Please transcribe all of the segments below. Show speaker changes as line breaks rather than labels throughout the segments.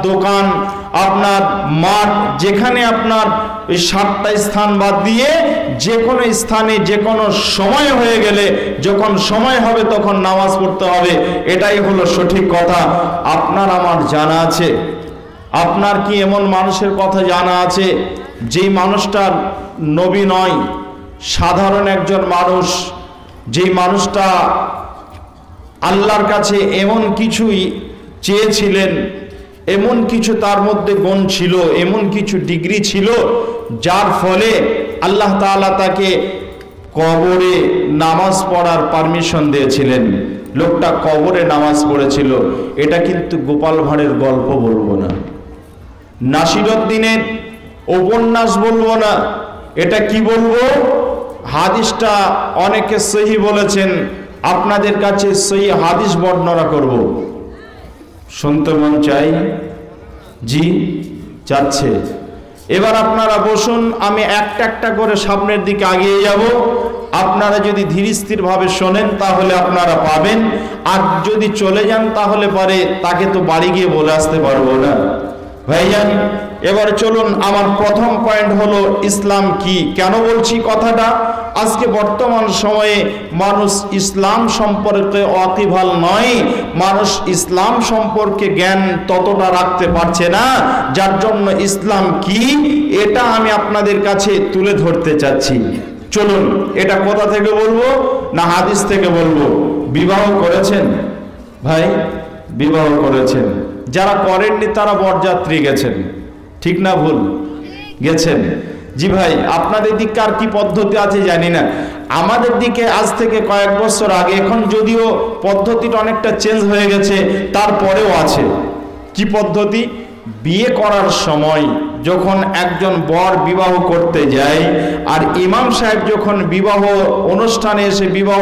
দোকান, আপনার মাঠ, যেখানে আপনার এই 7টা স্থান বাদ দিয়ে যে কোনো স্থানে যে কোনো সময় হয়ে গেলে, যখন সময় হবে তখন নামাজ পড়তে হবে, এটাই হলো সঠিক কথা। আপনার আমার জানা আছে? আপনার কি এমন মানুষের কথা জানা আছে যেই মানুষটা নবী নয়, সাধারণ একজন মানুষ, যেই মানুষটা আল্লাহর কাছে এমন কিছুই চেয়েছিলেন, এমন কিছু তার মধ্যে গুণ ছিল, এমন কিছু ডিগ্রি ছিল যার ফলে আল্লাহ তাআলা তাকে কবরে নামাজ পড়ার পারমিশন দিয়েছিলেন? লোকটা কবরে নামাজ পড়েছিল। এটা কিন্তু গোপাল ভাঁড়ের গল্প বলবো না, নাসিরউদ্দিনের উপন্যাস বলবো না, এটা কি বলবো? হাদিসটা অনেকে সহি বলেছেন, আপনাদের কাছে সহি হাদিস বর্ণনা করব। শুনতে মন চাই? জি চাচ্ছে। এবার আপনারা বসুন, আমি একটা একটা করে সামনের দিকে এগিয়ে যাব। আপনারা যদি ধীর স্থির ভাবে শোনেন তাহলে আপনারা পাবেন, আর যদি চলে যান তাহলে পরে তাকে তো বাড়ি গিয়ে বলে আসতে পারবো না। ভাইজান, এবার চলুন, আমার প্রথম পয়েন্ট হলো ইসলাম কি। কেন বলছি কথাটা? আজকে বর্তমান সময়ে মানুষ ইসলাম সম্পর্কে ওয়াকিবহাল নয়, মানুষ ইসলাম সম্পর্কে জ্ঞান ততটা রাখতে পারছে না, যার জন্য ইসলাম কি এটা আমি আপনাদের কাছে তুলে ধরতে চাচ্ছি। চলুন, এটা কোথা থেকে বলবো না হাদিস থেকে বলবো? বিবাহ করেছেন ভাই? বিবাহ করেছেন? যারা করেননি তারা বরযাত্রী গেছেন, ঠিক না ভুল? গেছেন। জি ভাই, আপনাদের দিকে আর কি পদ্ধতি আছে জানি না, আমাদের দিকে আজ থেকে কয়েক বছর আগে, এখন যদিও পদ্ধতিটা অনেকটা চেঞ্জ হয়ে গেছে, তারপরেও আছে। কি পদ্ধতি? বিয়ে করার সময় যখন একজন বর বিবাহ করতে যায়, আর ইমাম সাহেব যখন বিবাহ অনুষ্ঠানে এসে বিবাহ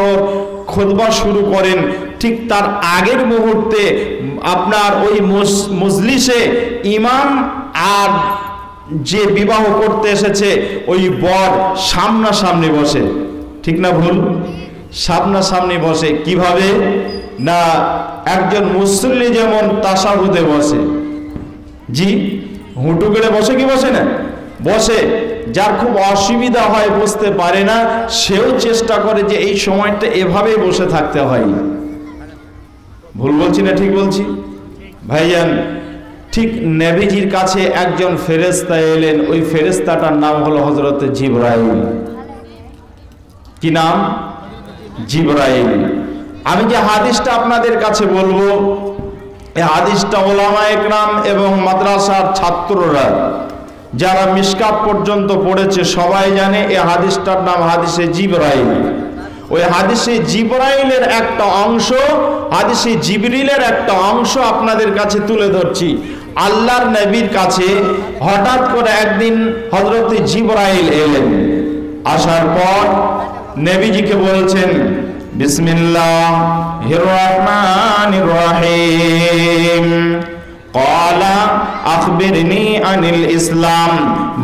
খুতবা শুরু করেন, ঠিক তার আগের মুহূর্তে আপনার ওই মজলিসে ইমাম আর যে বিবাহ করতে এসেছে ওই বর সামনাসামনি বসে, ঠিক না ভুল? সামনাসামনি বসে। কিভাবে না, একজন মুসল্লি যেমন তাশাহুদে বসে, জি হুঁটু করে বসে কি বসে না? বসে। যার খুব অসুবিধা হয়, বুঝতে পারে না, সেও চেষ্টা করে যে এই সময়টা এভাবেই বসে থাকতে হয়। ভুল বলছি না ঠিক বলছি? ভাইজান, ঠিক নবীজির কাছে একজন ফেরেশতা এলেন, ওই ফেরেশতাটার নাম হলো হযরত জিবরাইল। কি নাম? জিবরাইল। আমি যে হাদিসটা আপনাদের কাছে বলবো, এই হাদিসটা উলামায়ে কেরাম এবং মাদ্রাসার ছাত্ররা যারা মিশকাত পর্যন্ত পড়েছে সবাই জানে এই হাদিসটার নাম হাদিসে জিবরাইল। ওই হাদিসে জিবরাইলের একটা অংশ, হাদিসে জিবরিলের একটা অংশ আপনাদের কাছে তুলে ধরছি। আল্লাহর নবীর কাছে হঠাৎ করে একদিন হযরত জিবরাইল এলেন। আসার পর নবীজিকে বলছেন, বিসমিল্লাহির রহমানির রহিম, ক্বালা আখবিরনি আনিল ইসলাম।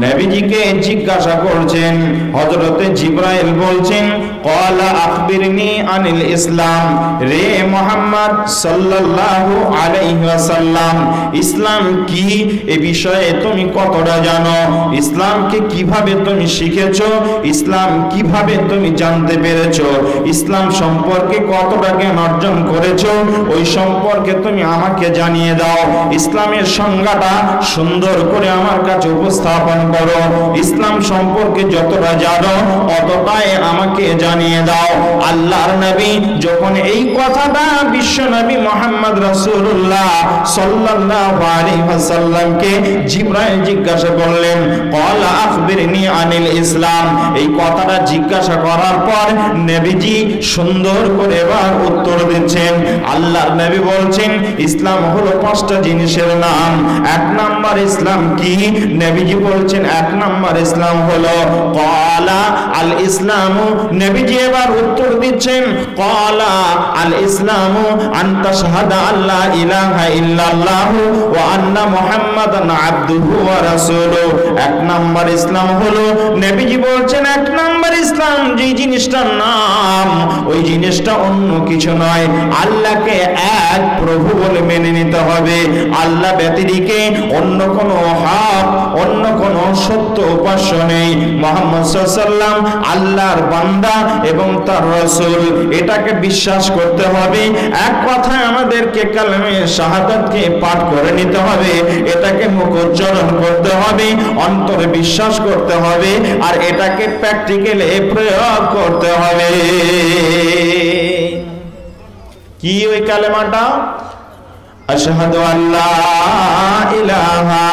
নবীজিকে জিজ্ঞাসা করছেন, হযরতে জিবরাইল বলছেন, ক্বালা আখবিরনি আনিল ইসলাম, রে মুহাম্মদ সাল্লাল্লাহু আলাইহি ওয়াসাল্লাম, ইসলাম কি, এ বিষয়ে তুমি কতটা জানো? ইসলামকে কিভাবে তুমি শিখেছো? ইসলাম কিভাবে তুমি জানতে পেরেছো? ইসলাম সম্পর্কে কতটা জ্ঞান অর্জন করেছো? ওই সম্পর্কে তুমি আমাকে জানিয়ে দাও। ইসলামের সংজ্ঞাটা সুন্দর করে আমার কাছে উপস্থাপন করো। ইসলাম সম্পর্কে যতটা জানো অতটাই আমাকে জানিয়ে দাও। আল্লাহর নবী যখন এই কথাটা বিশ্ব নবী মুহাম্মদ রাসূলুল্লাহ সাল্লাল্লাহু আলাইহি ওয়াসাল্লামকে জিবরাইল জিজ্ঞাসা করলেন, ক্বালা আখবিরনি আনিল ইসলাম, এই কথাটা জিজ্ঞাসা করার পর নবীজি সুন্দর করে এবার উত্তর দিচ্ছেন। আল্লাহর নবী বলছেন, ইসলাম হলো 5টা জিনিসের নাম। 1 নাম্বার ইসলাম কি? নবীজি বলছেন 1 নাম্বার ইসলাম হলো ক্বালা আল ইসলামু, নবী নবীজি এবার উত্তর দিচ্ছেন, ক্বালা আল ইসলামু আন তাশহাদা আল্লা ইলাহা ইল্লাল্লাহু ওয়া আন্না মুহাম্মাদান আবদুহু ওয়া রাসূলুহু। এক নাম্বার ইসলাম হলো, নবীজি বলছেন এক নাম্বার ইসলাম যে জিনিসটার নাম, ওই জিনিসটা অন্য কিছু নয়, আল্লাহকে এক প্রভু বলে মেনে নিতে হবে। আল্লাহ ব্যতিরেকে অন্য কোনো হক, অন্য কোনো সত্য উপাস্য নেই। মুহাম্মদ সাল্লাল্লাহু আলাইহি ওয়াসাল্লাম আল্লাহর বান্দা এবং তার রাসূল, এটাকে বিশ্বাস করতে হবে। এক কথায় আমাদেরকে কালেমে শাহাদাতকে পাঠ করে নিতে হবে, এটাকে মুখোচ্চারণ করতে হবে, অন্তরে বিশ্বাস করতে হবে, আর এটাকে প্র্যাকটিক্যালে প্রয়োগ করতে হবে। কি ওই কালেমাটা? আশহাদু আল্লা ইলাহা,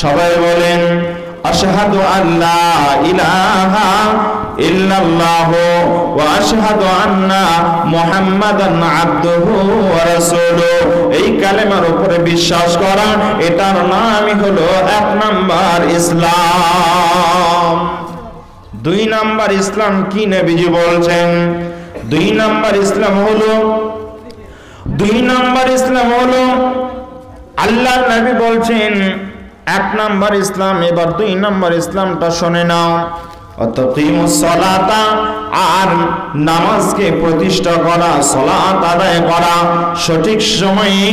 সবাই বলেন আশহাদু আল্লা ইলাহা ইল্লাল্লাহু ওয়া আশহাদু আন্না মুহাম্মাদান আবদুহু ওয়া রাসূলুহু। এই কালেমার উপরে বিশ্বাস করা, এটার নামই হলো এক নাম্বার ইসলাম। দুই নাম্বার ইসলাম কি নবীজি বলছেন? দুই নাম্বার ইসলাম হলো আল্লাহর নবী বলছেন এক নাম্বার ইসলাম। এবার দুই নাম্বার ইসলামটা শুনে নাও। অতকিমুস সালাতা, আর নামাজকে প্রতিষ্ঠা করা, সালাত আদায় করা, সঠিক সময়ে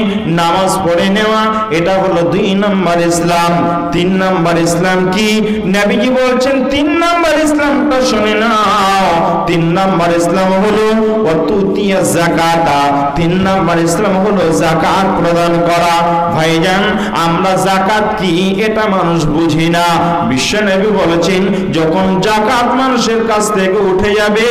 নামাজ পড়ে নেওয়া, এটা হলো দুই নাম্বার ইসলাম। তিন নাম্বার ইসলাম কি? নবীজি বলছেন তিন নাম্বার ইসলামটা শুনে নাও। তিন নাম্বার ইসলাম হলো ওয়াতুতিয়া যাকাতা, তিন নাম্বার ইসলাম হলো যাকাত প্রদান করা। ভাইজান, আমরা যাকাত কি এটা মানুষ বুঝি না। বিশ্ব নবী বলেছেন যখন যাকাত মানুষের কাছ থেকে উঠে যাবে,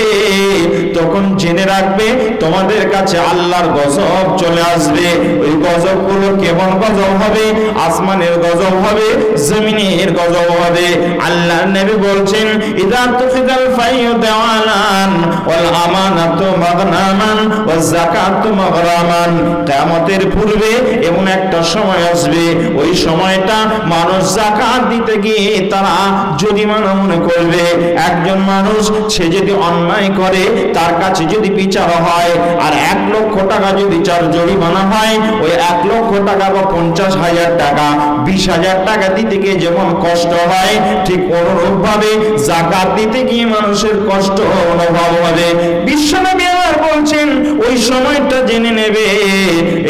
তখন জেনে রাখবে তোমাদের কাছে আল্লাহর গজব চলে আসবে। ওই গজব গুলো কেমন গজব হবে? আসমানের গজব হবে, জমিনের গজব হবে। আল্লাহর নবী বলছেন ইদা তুফিদাল ফাইয়ু দাওয়ালান ওয়াল আমানাতু মাগনামান ওয়াজ যাকাতু মাগরামান। কিয়ামতের পূর্বে এমন একটা সময় আসবে, ওই সময়টা মানুষ যাকাত দিতে গিয়ে তারা জরিমানা মনে করবে। একজন মানুষ সে যদি অন্যায় করে, তার কাছে যদি বিচার হয়, আর 1 লক্ষ টাকা যদি তার জরিমানা হয়, ওই 1 লক্ষ টাকা বা 50,000 টাকা, 20,000 টাকা দিতে গিয়ে যেমন কষ্ট হয়, ঠিক অনুরূপ ভাবে যাকাত দিতে গিয়ে মানুষের কষ্ট অনুভব হবে। বিশ্বনবী আবার বলছেন ওই সময়টা জেনে নেবে,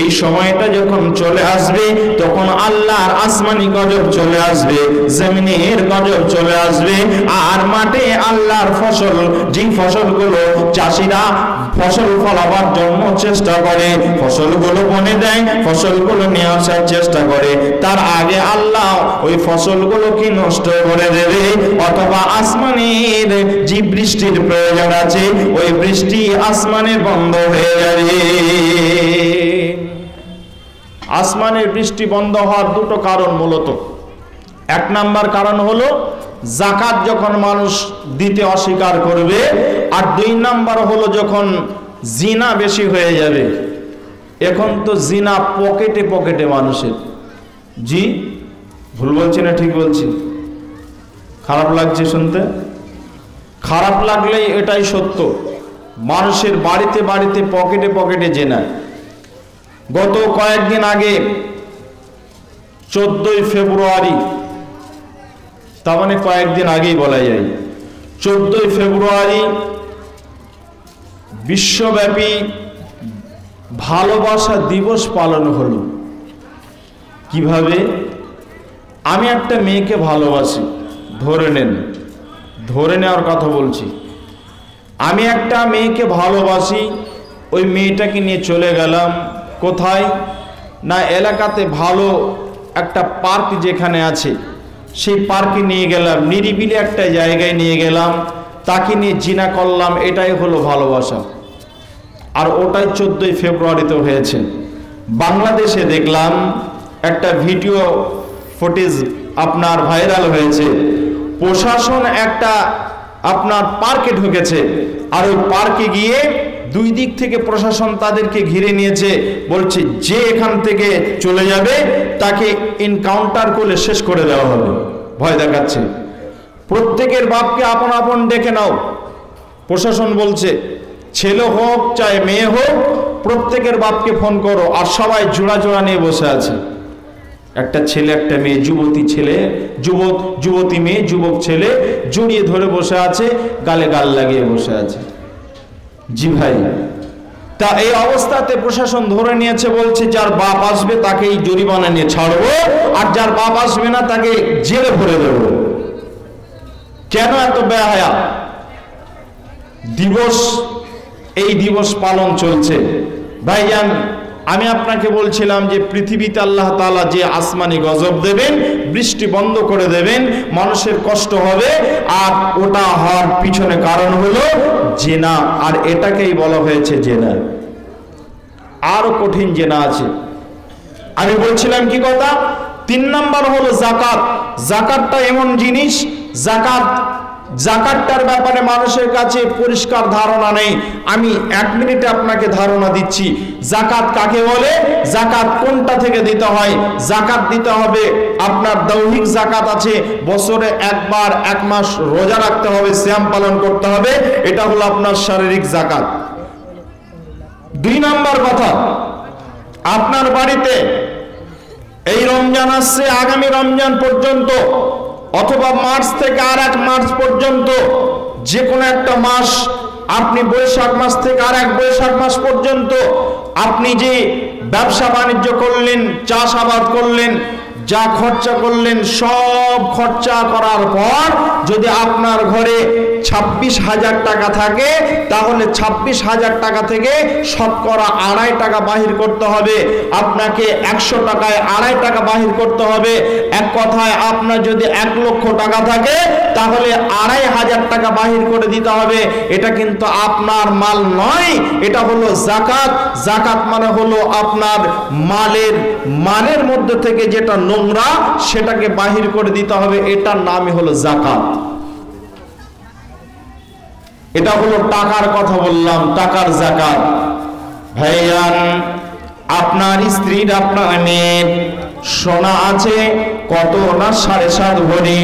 এই সময়টা যখন চলে আসবে, তখন আল্লাহর আসমানি গজব চলে আসবে, জমিনের গজব চলে আসবে। আর মাঠে আল্লাহর ফসল, যে ফসলগুলো চাষিরা ফসল ফলাবার জন্য চেষ্টা করে, ফসলগুলো বনে দেয়, ফসলগুলো নিয়ে আসার চেষ্টা করে, তার আগে আল্লাহ ওই ফসলগুলোকে নষ্ট করে দেবে। অথবা আসমানের যে বৃষ্টির প্রয়োজন আছে, ওই বৃষ্টি আসমানের বন্ধ হয়ে যাবে। আসমানের বৃষ্টি বন্ধ হওয়ার দুটো কারণ মূলত। এক নাম্বার কারণ হলো যাকাত যখন মানুষ দিতে অস্বীকার করবে, আর দুই নাম্বার হলো যখন জিনা বেশি হয়ে যাবে। এখন তো জিনা পকেটে পকেটে মানুষের। জি ভুল বলছি না ঠিক বলছি? খারাপ লাগছে শুনতে? খারাপ লাগলেই এটাই সত্য। মানুষের বাড়িতে বাড়িতে পকেটে পকেটে জিনা। গত কয়েকদিন আগে 14ই ফেব্রুয়ারি, তার মানে কয়েকদিন আগেই বলা যায়, 14ই ফেব্রুয়ারি বিশ্বব্যাপী ভালোবাসা দিবস পালন হলো। কিভাবে? আমি একটা মেয়েকে ভালোবাসি, ধরে নেওয়ার কথা বলছি। আমি একটা মেয়েকে ভালোবাসি, ওই মেয়েটাকে নিয়ে চলে গেলাম কোথায় না, এলাকাতে ভালো একটা পার্ক যেখানে আছে, সেই পার্কে নিয়ে গেলাম, নিরিবিলি একটা জায়গায় নিয়ে গেলাম, তাকে নিয়ে জিনা করলাম। এটাই হলো ভালোবাসা। আর ওটাই 14ই ফেব্রুয়ারিতে হয়েছে। বাংলাদেশে দেখলাম একটা ভিডিও ফুটেজ আপনার ভাইরাল হয়েছে। প্রশাসন একটা আপনার পার্কে ঢুকেছে, আর ওই পার্কে গিয়ে দুই দিক থেকে প্রশাসন তাদেরকে ঘিরে নিয়েছে, বলছে যে এখান থেকে চলে যাবে তাকে এনকাউন্টার করে শেষ করে দেওয়া হবে। ভয় দেখাচ্ছে। প্রত্যেকের বাপকে আপন আপন ডেকে নাও, প্রশাসন বলছে ছেলে হোক চাই মেয়ে হোক প্রত্যেকের বাপকে ফোন করো, আর সবাই জোড়া জোড়া নিয়ে বসে আছে। একটা ছেলে একটা মেয়ে, যুবতী ছেলে যুবতী মেয়ে, যুবক ছেলে জড়িয়ে ধরে বসে আছে, গালে গাল লাগিয়ে বসে আছে। জি ভাই, তা এই অবস্থাতে প্রশাসন ধরে নিয়েছে, বলছে যার বাপ আসবে তাকেই জরিমানা নিয়ে ছাড়বো, আর যার বাপ আসবে না তাকে জেলে ভরে দেবো। কেন এত বেহায়া দিবস, এই দিবস পালন চলছে? ভাইজান, আমি আপনাকে বলছিলাম যে পৃথিবীতে আল্লাহ তাআলা যে আসমানি গজব দেবেন, বৃষ্টি বন্ধ করে দেবেন, মানুষের কষ্ট হবে, আর ওটা হওয়ার পিছনে কারণ হলো জেনা, আর এটাকেই বলা হয়েছে জেনা। আরো কঠিন জেনা আছে। আমি বলছিলাম কি কথা, 3 নাম্বার হলো জাকাত। জাকাতটা এমন জিনিস, জাকাতটার ব্যাপারে মানুষের কাছে পরিষ্কার ধারণা নেই। আমি 1 মিনিটে আপনাকে ধারণা দিচ্ছি। জাকাত কাকে বলে, জাকাত কোনটা থেকে দিতে হয়। জাকাত দিতে হবে, আপনার দৈহিক জাকাত আছে, বছরে একবার 1 মাস রোজা রাখতে হবে, সিয়াম পালন করতে হবে, এটা হলো আপনার শারীরিক জাকাত। 2 নাম্বার কথা, আপনার বাড়িতে এই রমজান আসছে, আগামী রমজান পর্যন্ত অথবা মার্চ থেকে আর 1 মার্চ পর্যন্ত, যে কোনো একটা মাস, আপনি বৈশাখ মাস থেকে আর 1 বৈশাখ মাস পর্যন্ত আপনি যে ব্যবসা বাণিজ্য করলেন, চাষাবাদ করলেন, যা খরচা করলেন, সব খরচা করার পর যদি আপনার ঘরে 26,000 টাকা থাকে, তাহলে 26,000 টাকা থেকে শতকরা 2.5 টাকা বাহির করতে হবে। আপনাকে 100 টাকায় 2.5 টাকা বাহির করতে হবে। এক কথায় আপনার যদি 1 লক্ষ টাকা থাকে, তাহলে 2,500 টাকা বাহির করে দিতে হবে। এটা কিন্তু আপনার মাল নয়, এটা হলো জাকাত। জাকাত মানে হলো আপনার মালের মধ্যে থেকে যেটা নোংরা, সেটাকে বাহির করে দিতে হবে, এটার নামই হলো জাকাত। এটা হলো টাকার কথা বললাম, টাকার জাকাত। ভাইয়ান, আপনার স্ত্রীর, আপনার মেয়ের সোনা আছে কত না 7.5 ভরি।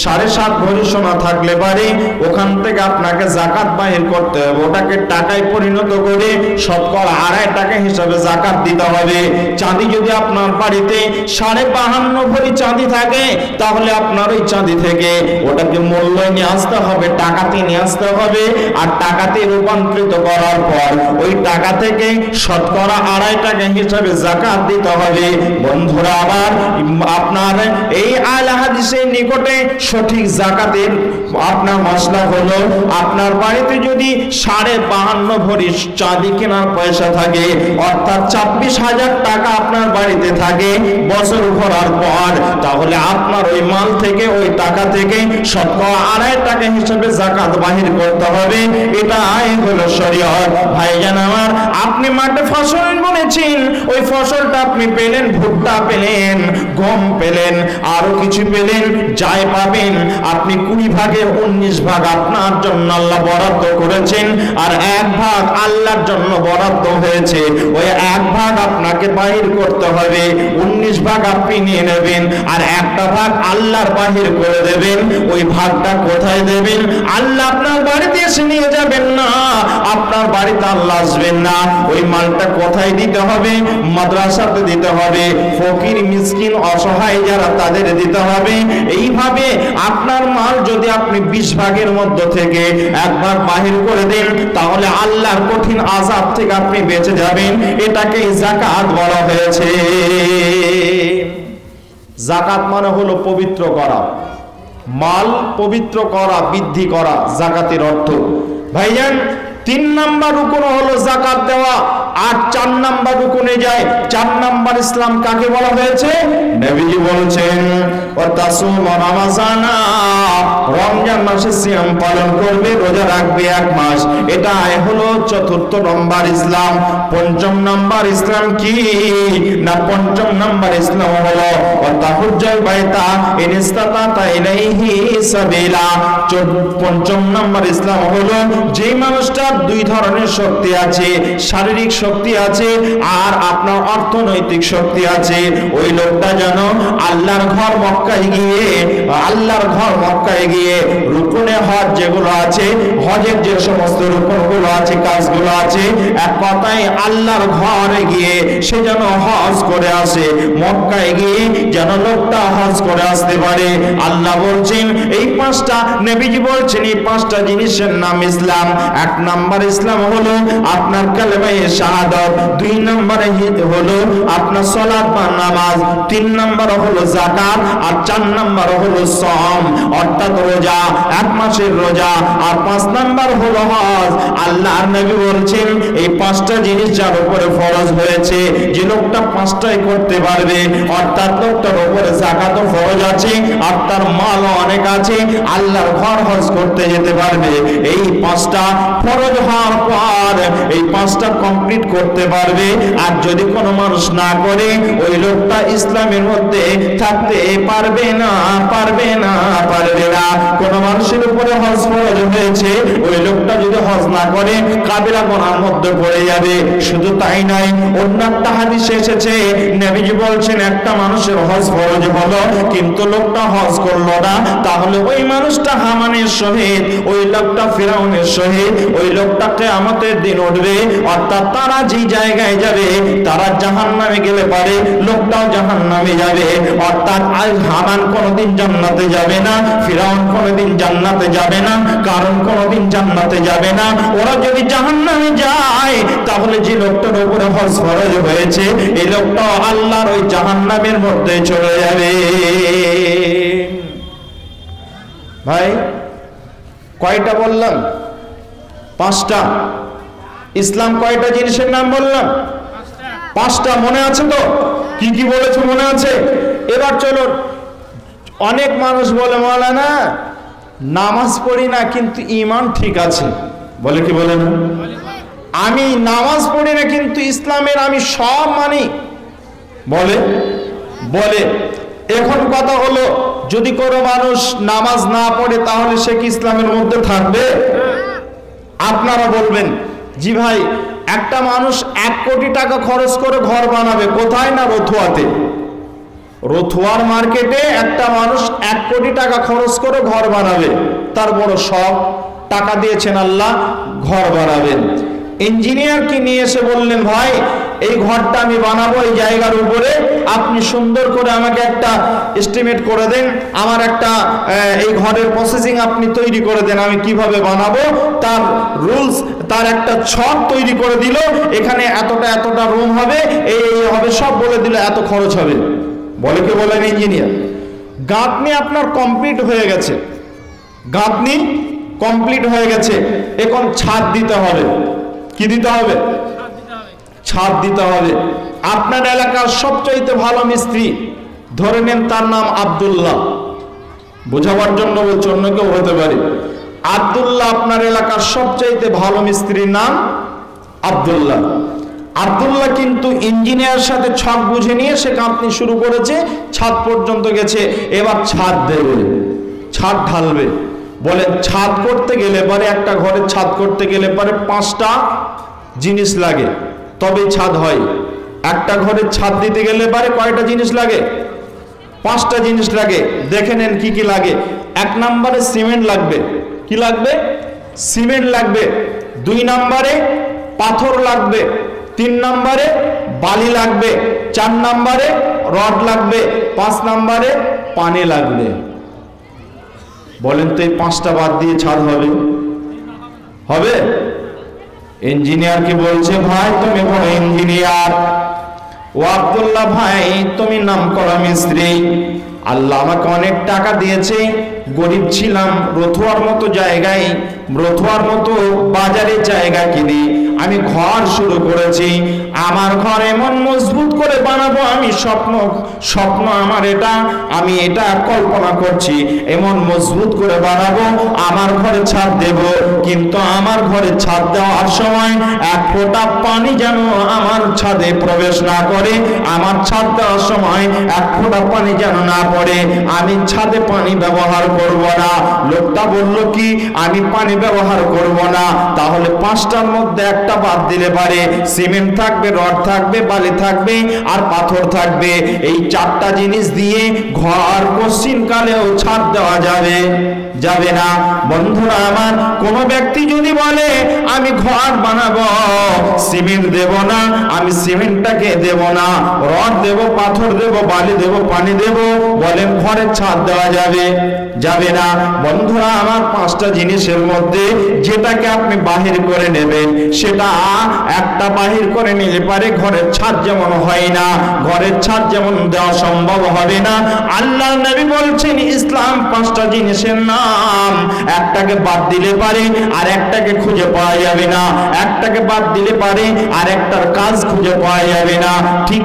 7.5 ভরি সোনা থাকলে পারে ওখান থেকে আপনাকে জাকাত বাহির করতে হবে। ওটাকে টাকায় পরিণত করে শতকরা 2.5 টাকা হিসাবে জাকাত দিতে হবে। চাঁদি যদি আপনার বাড়িতে 52.5 ভরি চাঁদি থাকে, তাহলে আপনার ওই চাঁদি থেকে ওটাকে মূল্য নিয়ে আসতে হবে, টাকাতে নিয়ে আসতে হবে, আর টাকাতে রূপান্তরিত করার পর ওই টাকা থেকে শতকরা 2.5 টাকা হিসাবে জাকাত দিতে হবে। বন্ধুরা আবার, আপনার এই আহলে হাদিসের নিকটে সঠিক জাকাতের আপনার মশলা হলো, আপনার বাড়িতে যদি 52.5 ভরি চাঁদি কেনার পয়সা থাকে, অর্থাৎ 26,000 টাকা আপনার বাড়িতে থাকে বছর ভরার পর, তাহলে আপনার ওই মাল থেকে, ওই টাকা থেকে শতকরা 2.5 টাকা হিসেবে জাকাত বাহির করতে হবে। এটাই হলো শরীয়ত। ভাইজান আমার, আপনি মাঠে ফসল বুনেছেন, ওই ফসলটা আপনি পেলেন, ভুট্টা পেলেন, গম পেলেন, আরো কিছু পেলেন, যাই পাবেন আপনি 20 ভাগের 19 ভাগ আপনার জন্য আল্লাহ বরাদ্দ করেছেন, আর 1 ভাগ আল্লাহর জন্য বরাদ্দ হয়েছে। ওই 1 ভাগ আপনাকে বাহির করতে হবে, 19 ভাগ আপনি নিয়ে নেবেন, আর 1টা ভাগ আল্লাহর বাহির করে দেবেন। ওই ভাগটা কোথায় দেবেন? আল্লাহ আপনার বাড়িতে এসে নিয়ে যাবেন না, আপনার বাড়িতে আল্লাহ আসবেন না। ওই মালটা কোথায় দিতে হবে? মাদ্রাসাতে দিতে হবে, ফকির মিসকিন অসহায় যারা, তাদের দিতে হবে। এইভাবে আপনার মাল যদি আপনি 20 ভাগের মধ্যে থেকে 1 ভাগ বাহির করে দেন, তাহলে আল্লাহর কঠিন আযাব থেকে আপনি বেঁচে যাবেন। এটাকে যাকাত বলা হয়েছে। যাকাত মানে হলো পবিত্র করা, মাল পবিত্র করা, বৃদ্ধি করা, যাকাতের অর্থ। ভাইজান, 3 নাম্বার রুকন হলো যাকাত দেওয়া, আর 4 নাম্বার রুকনে যায়। 4 নাম্বার ইসলাম কাকে বলা হয়েছে? নবীজি বলেছেন, ওয়াতাসুমা রমাজানা, রমজান মাসে সিয়াম পালন করবে, রোজা রাখবে 1 মাস। এটা হলো 4র্থ নাম্বার ইসলাম। 5ম নাম্বার ইসলাম কি না? 5ম নাম্বার ইসলাম হলো ওয়াতাহুজ্জাল বাইতা ইন ইসতাতা ইলাইহি সাবিলা। 5ম নাম্বার ইসলাম হলো যে মানুষটা 2 ধরনের শক্তি আছে, শারীরিক শক্তি আছে আর আপনার অর্থনৈতিক শক্তি আছে, ওই লোকটা যেন আল্লাহর ঘর মক্কায় গিয়ে রুকুনে হজ যেগুলো আছে, হজের যে সমস্ত রুকুনগুলো আছে, কাজগুলো আছে, এক কথায় আল্লাহর ঘরে গিয়ে সে যেন হজ করে আসে, মক্কায় গিয়ে যেন লোকটা হজ করে আসতে পারে। আল্লাহ বলছেন এই পাঁচটা, নবীজি বলছেন এই পাঁচটা জিনিসের নাম ইসলাম। এক নাম্বার ইসলাম হলো আপনার কালেমায়ে শাহাদাত, দুই নম্বরে হলো আপনার সালাত বা নামাজ, তিন নম্বর হলো যাকাত, আর চার নম্বর হলো সওম অর্থাৎ রোজা, এক মাসের রোজা, আর পাঁচ নম্বর হলো হজ। আল্লাহর নবী বলছেন এই পাঁচটা জিনিস যার উপরে ফরজ হয়েছে, যে লোকটা পাঁচটাই করতে পারবে, অর্থাৎ লোকটার উপরে যাকাতও ফরজ আছে আর তার মালও অনেক আছে, আল্লাহর ঘর হজ করতে যেতে পারবে। এই পাঁচটা ফরজ হওয়ার পর এই পাঁচটা কমপ্লিট করতে পারবে। আর যদি কোনো মানুষ না করে, ওই লোকটা ইসলামের মধ্যে থাকতে পারবে না। কোন মানুষের উপরে হজ ফরজ হয়েছে, ওই লোকটা যদি হজ না করে কাবিরা গুনাহর মধ্যে পড়ে যাবে। শুধু তাই নয়, অন্য একটা হাদিসে এসেছে নবীজি বলছেন একটা মানুষের হজ ফরজ হলো কিন্তু লোকটা হজ করলো না, তাহলে ওই মানুষটা হামানের সহিত, ওই লোকটা ফিরাউনের সহিত, ওই লোকটা কিয়ামতের দিন উঠবে। অর্থাৎ তারা যে জায়গায় যাবে, তারা জাহান্নামে গেলে পারে, লোকটাও জাহান্নামে যাবে। অর্থাৎ আজ হামান কোনোদিন জান্নাতে যাবে না, ফিরাউন কোনোদিন জান্নাতে যাবে না, কারণ কোনোদিন জান্নাতে যাবে না। ওরা যদি জাহান্নামে যায়, তাহলে যে লোকটার উপরে হজ ফরজ হয়েছে, এই লোকটা আল্লাহর ওই জাহান্নামের মধ্যে চলে যাবে। ভাই কয়টা বললাম? পাঁচটা। ইসলাম কয়টা জিনিসের নাম বললাম? পাঁচটা। মনে আছে তো? কি কি বলেছে মনে আছে? এবার চলো, অনেক মানুষ বলে মাওলানা নামাজ পড়ি না কিন্তু ঈমান ঠিক আছে। বলে কি বলে না? আমি নামাজ পড়ি না কিন্তু ইসলামের আমি সব মানি। বলে বলে এখন কথা হলো, যদি কোনো মানুষ নামাজ না পড়ে তাহলে সে কি ইসলামের মধ্যে থাকবে? আপনারা বলবেন জি ভাই, একটা মানুষ 1 কোটি টাকা খরচ করে ঘর বানাবে, কোথায়? না রথুয়াতে। রথুয়ার মার্কেটে একটা মানুষ 1 কোটি টাকা খরচ করে ঘর বানাবে, তার বড় শখ, টাকা দিয়েছেন আল্লাহ, ঘর বানাবেন। ইঞ্জিনিয়ারকে নিয়ে এসে বললেন ভাই এই ঘরটা আমি বানাবো এই জায়গার উপরে, আপনি সুন্দর করে আমাকে একটা এস্টিমেট করে দেন, আমার একটা এই ঘরের প্রসেসিং আপনি তৈরি করে দেন, আমি কিভাবে বানাবো তার রুলস, তার একটা ছক তৈরি করে দিল, এখানে এতটা এতটা রুম হবে, এই হবে, সব বলে দিল, এত খরচ হবে। বলে কি বলেন ইঞ্জিনিয়ার? গাঁথনি আপনার কমপ্লিট হয়ে গেছে, গাঁথনি কমপ্লিট হয়ে গেছে, এখন ছাদ দিতে হবে। কি দিতে হবে? ছাদ দিতে হবে। আপনার এলাকার সবচাইতে ভালো মিস্ত্রি ধরে নেন, তার নাম আব্দুল্লাহ, বোঝাবার জন্য বলছি, অন্য কেউ হতে পারে। আব্দুল্লাহ আপনার এলাকার সবচাইতে ভালো মিস্ত্রির নাম আব্দুল্লাহ। আব্দুল্লাহ কিন্তু ইঞ্জিনিয়ার সাথে ছক বুঝে নিয়ে সে গাঁথনি শুরু করেছে, ছাদ পর্যন্ত গেছে, এবার ছাদ দেবে, ছাদ ঢালবে। বলে ছাদ করতে গেলে পরে, একটা ঘরের ছাদ করতে গেলে পরে 5টা জিনিস লাগে, তবেই ছাদ হয়। একটা ঘরের ছাদ দিতে গেলে পরে কয়টা জিনিস লাগে? 5টা জিনিস লাগে। দেখে নেন কি কি লাগে। 1 নম্বরে সিমেন্ট লাগবে। কি লাগবে? সিমেন্ট লাগবে। 2 নম্বরে পাথর লাগবে। 3 নম্বরে বালি লাগবে। 4 নম্বরে রড লাগবে। 5 নম্বরে পানি লাগবে। বলেন তো এই 5টা বাদ দিয়ে ছাদ হবে? হবে? ইঞ্জিনিয়ারকে বলছে ভাই তুমি বড় ইঞ্জিনিয়ার, ও আব্দুল্লাহ ভাই তুমি নাম করা মিস্ত্রি, আল্লাহ আমাকে অনেক টাকা দিয়েছে, গরিব ছিলাম, রথুয়ার মতো জায়গায়, রথুয়ার মতো বাজারে জায়গা কিনে আমি ঘর শুরু করেছি। আমার ঘর এমন মজবুত করে বানাবো, আমি স্বপ্ন আমার এটা, আমি এটা কল্পনা করছি, এমন মজবুত করে বানাবো, আমার ঘরে ছাদ দেব, কিন্তু আমার ঘরে ছাদ দেওয়ার সময় 1 ফোঁটা পানি যেন আমার ছাদে প্রবেশ না করে, আমার ছাদ দেওয়ার সময় 1 ফোঁটা পানি যেন না পড়ে, আমি ছাদে পানি ব্যবহার করব না। লোকটা বলল কি আমি পানি ব্যবহার করব না, তাহলে 5টার মধ্যে একটা বাদ দিলে পারে, সিমেন্ট থাকবে থাকবে, রড থাকবে, বালি থাকবে আর পাথর থাকবে। এই চারটা জিনিস দিয়ে ঘর কশ্চিনকালেও ছাদ দেওয়া যাবে যাবে না। বন্ধুরা আমার, কোন ব্যক্তি যদি বলে আমি ঘর বানাবো, সিমেন্ট দেব না, আমি সিমেন্টটাকে দেব না, রড দেব, পাথর দেব, বালি দেব, পানি দেব, বলেন ঘরের ছাদ দেওয়া যাবে যাবে না। বন্ধুরা আমার, পাঁচটা জিনিসের মধ্যে যেটাকে আপনি বাহির করে নেবেন, সেটা একটা বাহির করে নিলে পারে ঘরের ছাদ যেমন হয় না, ঘরের ছাদ যেমন দেওয়া সম্ভব হবে না। আল্লাহর নবী বলছেন ইসলাম পাঁচটা জিনিসের নাম, একটাকে বাদ দিলে পারে আর একটাকে খুঁজে পাওয়া যাবে না, একটাকে বাদ দিলে পারে আর একটার কাজ খুঁজে পাওয়া যাবে না। ঠিক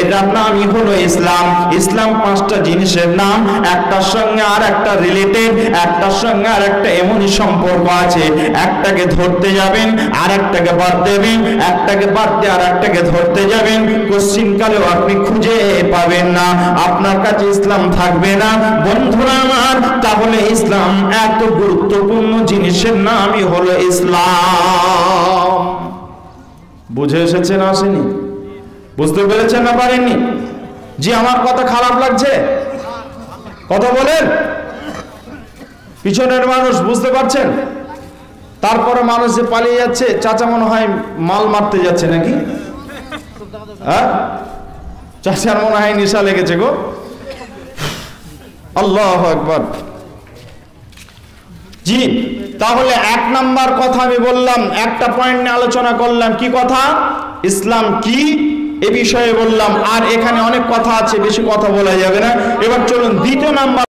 এটার নামই হলো ইসলাম। ইসলাম পাঁচটা জিনিসের নাম, একটার সঙ্গে আর একটা রিলেটেড, একটার সঙ্গে আর একটা এমনই সম্পর্ক আছে, একটাকে ধরতে যাবেন আর একটাকে বাদ দেবেন, একটাকে বাদ দিয়ে আর একটাকে ধরতে যাবেন, কোশ্চিনকালেও আপনি খুঁজে পাবেন না, আপনার কাছে ইসলাম থাকবে না। বন্ধুরা আমার, তাহলে ইসলাম এত গুরুত্বপূর্ণ জিনিসের নামই হলো ইসলাম। বুঝে এসেছে না আসেনি? বুঝতে পেরেছেন না পারেননি? জি, আমার কথা খারাপ লাগছে? কথা বলেন। পিছনের মানুষ বুঝতে পারছেন? তারপরে মানুষ যে পালিয়ে যাচ্ছে, চাচা মনে হয় মাল মারতে যাচ্ছে নাকি? হ্যাঁ, চাচার মনে হয় নেশা লেগেছে গো। আল্লাহু আকবার। জি, তাহলে এক নাম্বার কথা আমি বললাম, একটা পয়েন্ট নিয়ে আলোচনা করলাম। কি কথা? ইসলাম কি এ বিষয়ে বললাম। আর এখানে অনেক কথা আছে, বেশি কথা বলা যাবে না। এবার চলুন দ্বিতীয় নাম্বার